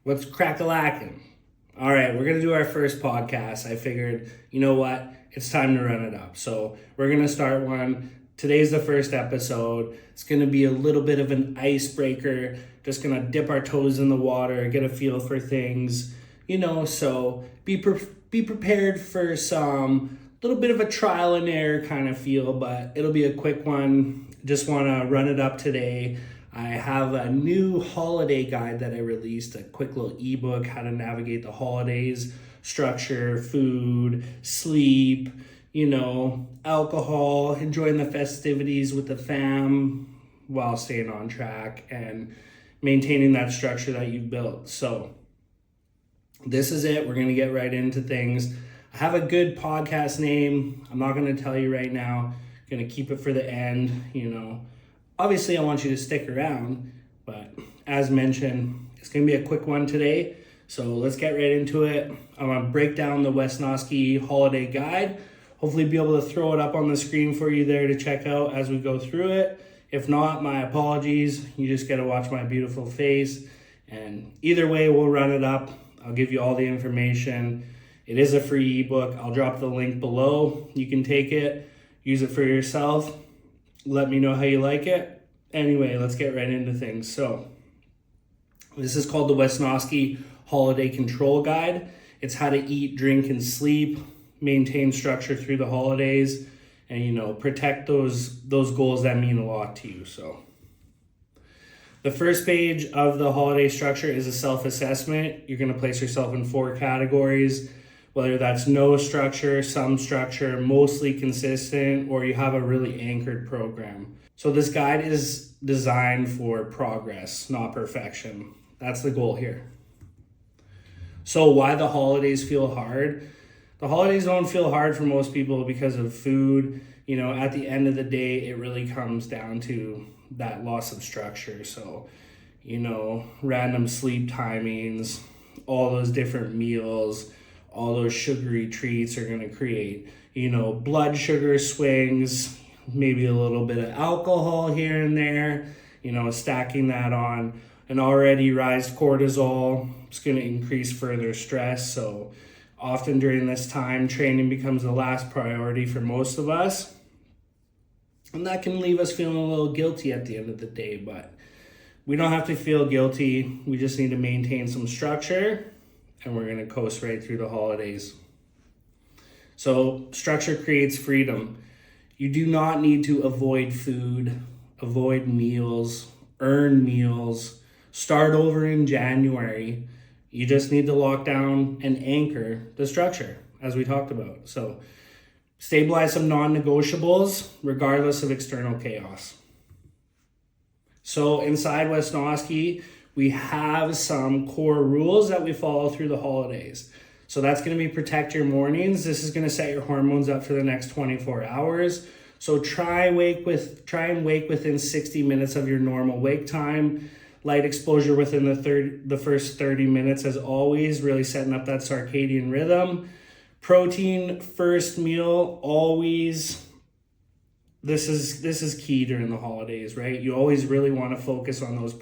What's crack-a-lackin'? All right, we're going to do our first podcast. I figured, you know what? It's time to run it up. So we're going to start one. Today's the first episode. It's going to be a little bit of an icebreaker. Just going to dip our toes in the water, get a feel for things, so be prepared for some little bit of a trial and error kind of feel, but it'll be a quick one. Just want to run it up today. I have a new holiday guide that I released, a quick little ebook, how to navigate the holidays, structure, food, sleep, alcohol, enjoying the festivities with the fam while staying on track and maintaining that structure that you've built. So this is it. We're going to get right into things. I have a good podcast name. I'm not going to tell you right now. I'm going to keep it for the end, Obviously, I want you to stick around, but as mentioned, it's going to be a quick one today. So let's get right into it. I'm going to break down the Wesnoski Holiday Guide. Hopefully be able to throw it up on the screen for you there to check out as we go through it. If not, my apologies. You just get to watch my beautiful face. And either way, we'll run it up. I'll give you all the information. It is a free ebook. I'll drop the link below. You can take it, use it for yourself. Let me know how you like it. Anyway, let's get right into things. So this is called the Wesnoski Holiday Control Guide. It's how to eat, drink, and sleep, maintain structure through the holidays, and protect those goals that mean a lot to you. So the first page of the holiday structure is a self-assessment. You're going to place yourself in 4 categories, whether that's no structure, some structure, mostly consistent, or you have a really anchored program. So this guide is designed for progress, not perfection. That's the goal here. So why the holidays feel hard? The holidays don't feel hard for most people because of food. At the end of the day, it really comes down to that loss of structure. So, random sleep timings, all those different meals, all those sugary treats are going to create, blood sugar swings, maybe a little bit of alcohol here and there, stacking that on an already raised cortisol. It's going to increase further stress. So often during this time, training becomes the last priority for most of us. And that can leave us feeling a little guilty at the end of the day, but we don't have to feel guilty. We just need to maintain some structure, and we're going to coast right through the holidays. So structure creates freedom. You do not need to avoid food, avoid meals, earn meals, start over in January. You just need to lock down and anchor the structure, as we talked about. So stabilize some non-negotiables regardless of external chaos. So inside Wesnoski, we have some core rules that we follow through the holidays. So that's going to be protect your mornings. This is going to set your hormones up for the next 24 hours. So try and wake within 60 minutes of your normal wake time. Light exposure within the first 30 minutes, as always, really setting up that circadian rhythm. Protein first meal, always. This is key during the holidays, right? You always really want to focus on those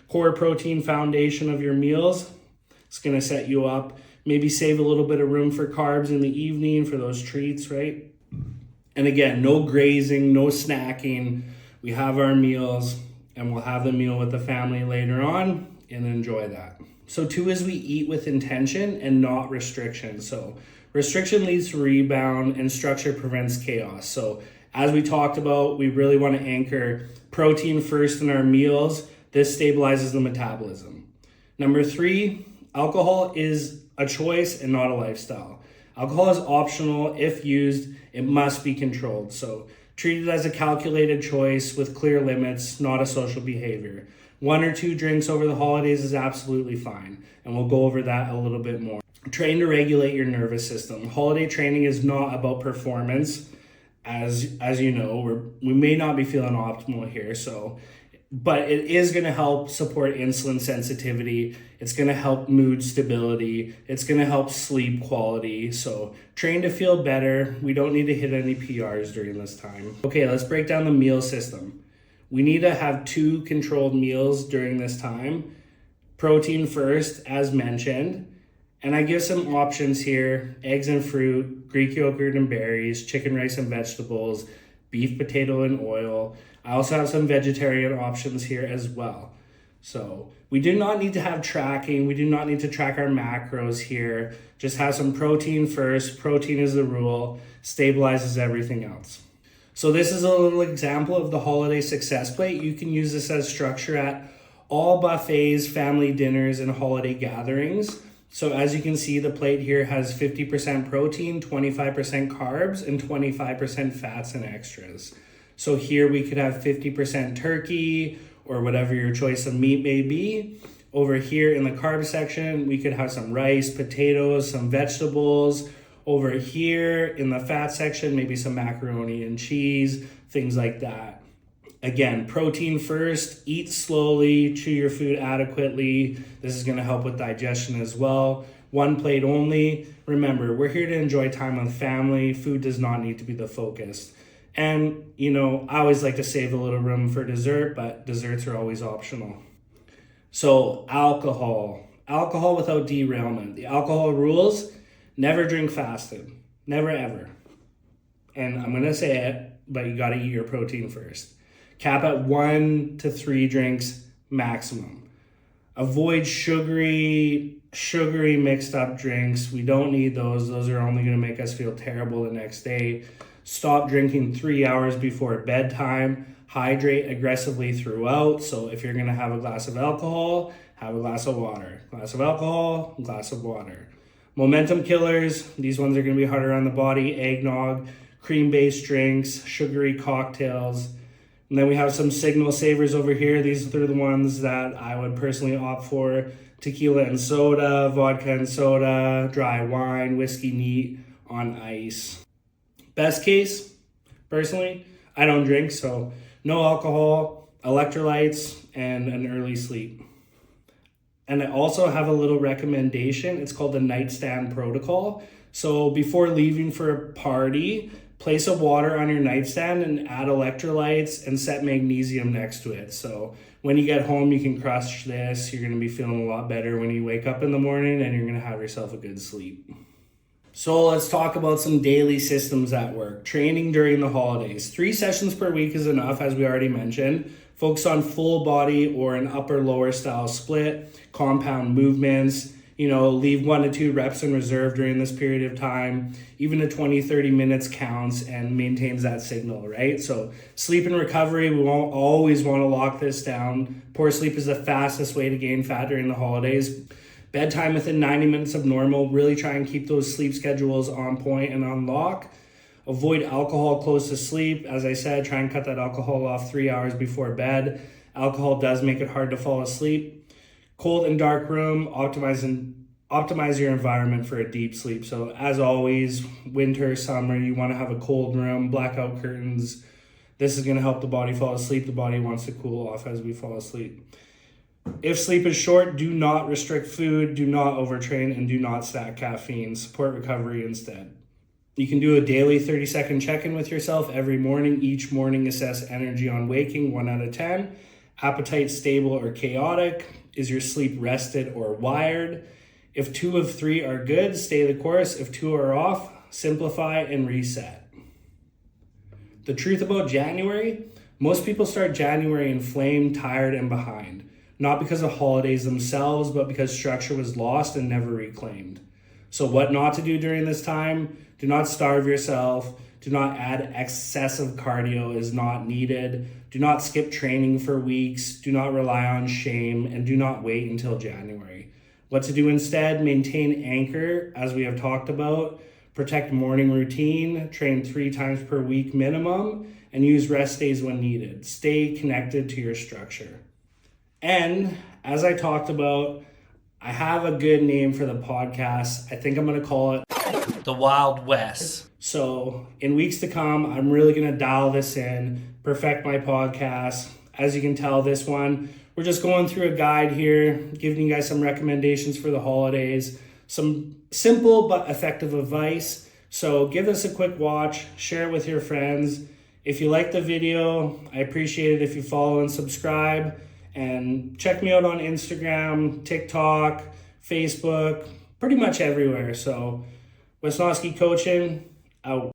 core protein foundation of your meals. It's going to set you up. Maybe save a little bit of room for carbs in the evening for those treats, right? And again, no grazing, no snacking. We have our meals, and we'll have the meal with the family later on and enjoy that. So 2 is we eat with intention and not restriction. So restriction leads to rebound, and structure prevents chaos. So as we talked about, we really want to anchor protein first in our meals. This stabilizes the metabolism. Number 3, alcohol is a choice and not a lifestyle. Alcohol is optional. If used, it must be controlled. So treat it as a calculated choice with clear limits, not a social behavior. 1 or 2 drinks over the holidays is absolutely fine, and we'll go over that a little bit more. Train to regulate your nervous system. Holiday training is not about performance. As you know, we may not be feeling optimal here, but it is going to help support insulin sensitivity. It's going to help mood stability. It's going to help sleep quality. So train to feel better. We don't need to hit any PRs during this time. Okay, let's break down the meal system. We need to have 2 controlled meals during this time. Protein first, as mentioned. And I give some options here: eggs and fruit, Greek yogurt and berries, chicken, rice, and vegetables, beef, potato, and oil. I also have some vegetarian options here as well. So we do not need to have tracking. We do not need to track our macros here. Just have some protein first. Protein is the rule, stabilizes everything else. So this is a little example of the holiday success plate. You can use this as structure at all buffets, family dinners, and holiday gatherings. So as you can see, the plate here has 50% protein, 25% carbs, and 25% fats and extras. So here we could have 50% turkey or whatever your choice of meat may be. Over here in the carb section, we could have some rice, potatoes, some vegetables. Over here in the fat section, maybe some macaroni and cheese, things like that. Again, protein first, eat slowly, chew your food adequately. This is gonna help with digestion as well. One plate only. Remember, we're here to enjoy time with family. Food does not need to be the focus. And, I always like to save a little room for dessert, but desserts are always optional. So, alcohol without derailment. The alcohol rules: never drink fasted, never ever. And I'm gonna say it, but you gotta eat your protein first. Cap at 1 to 3 drinks maximum. Avoid sugary mixed up drinks. We don't need those. Those are only gonna make us feel terrible the next day. Stop drinking 3 hours before bedtime. Hydrate aggressively throughout. So if you're gonna have a glass of alcohol, have a glass of water. Glass of alcohol, glass of water. Momentum killers, these ones are gonna be harder on the body: eggnog, cream-based drinks, sugary cocktails. And then we have some signal savers over here. These are the ones that I would personally opt for: tequila and soda, vodka and soda, dry wine, whiskey neat on ice. Best case, personally, I don't drink, so no alcohol, electrolytes, and an early sleep. And I also have a little recommendation. It's called the nightstand protocol. So before leaving for a party, place a water on your nightstand and add electrolytes and set magnesium next to it. So when you get home, you can crush this. You're gonna be feeling a lot better when you wake up in the morning, and you're gonna have yourself a good sleep. So let's talk about some daily systems at work. Training during the holidays. 3 sessions per week is enough, as we already mentioned. Focus on full body or an upper lower style split, compound movements. Leave 1 to 2 reps in reserve during this period of time. Even a 20-30 minutes counts and maintains that signal, right? So sleep and recovery, we won't always want to lock this down. Poor sleep is the fastest way to gain fat during the holidays. Bedtime within 90 minutes of normal. Really try and keep those sleep schedules on point and on lock. Avoid alcohol close to sleep. As I said, try and cut that alcohol off 3 hours before bed. Alcohol does make it hard to fall asleep. Cold and dark room, optimize your environment for a deep sleep. So as always, winter, summer, you want to have a cold room, blackout curtains. This is going to help the body fall asleep. The body wants to cool off as we fall asleep. If sleep is short, do not restrict food, do not overtrain, and do not stack caffeine. Support recovery instead. You can do a daily 30-second check-in with yourself every morning. Each morning, assess energy on waking, 1 out of 10. Appetite stable or chaotic. Is your sleep rested or wired? If 2 of 3 are good, stay the course. If 2 are off, simplify and reset. The truth about January: most people start January inflamed, tired, and behind. Not because of holidays themselves, but because structure was lost and never reclaimed. So what not to do during this time? Do not starve yourself. Do not add excessive cardio is not needed. Do not skip training for weeks. Do not rely on shame, and do not wait until January. What to do instead? Maintain anchor, as we have talked about. Protect morning routine. Train 3 times per week minimum, and use rest days when needed. Stay connected to your structure. And as I talked about, I have a good name for the podcast. I think I'm going to call it the Wild Wes. So in weeks to come, I'm really going to dial this in, perfect my podcast. As you can tell, this one, we're just going through a guide here, giving you guys some recommendations for the holidays, some simple but effective advice. So give this a quick watch, share it with your friends. If you like the video, I appreciate it if you follow and subscribe. And check me out on Instagram, TikTok, Facebook, pretty much everywhere. So Wesnoski Coaching, out.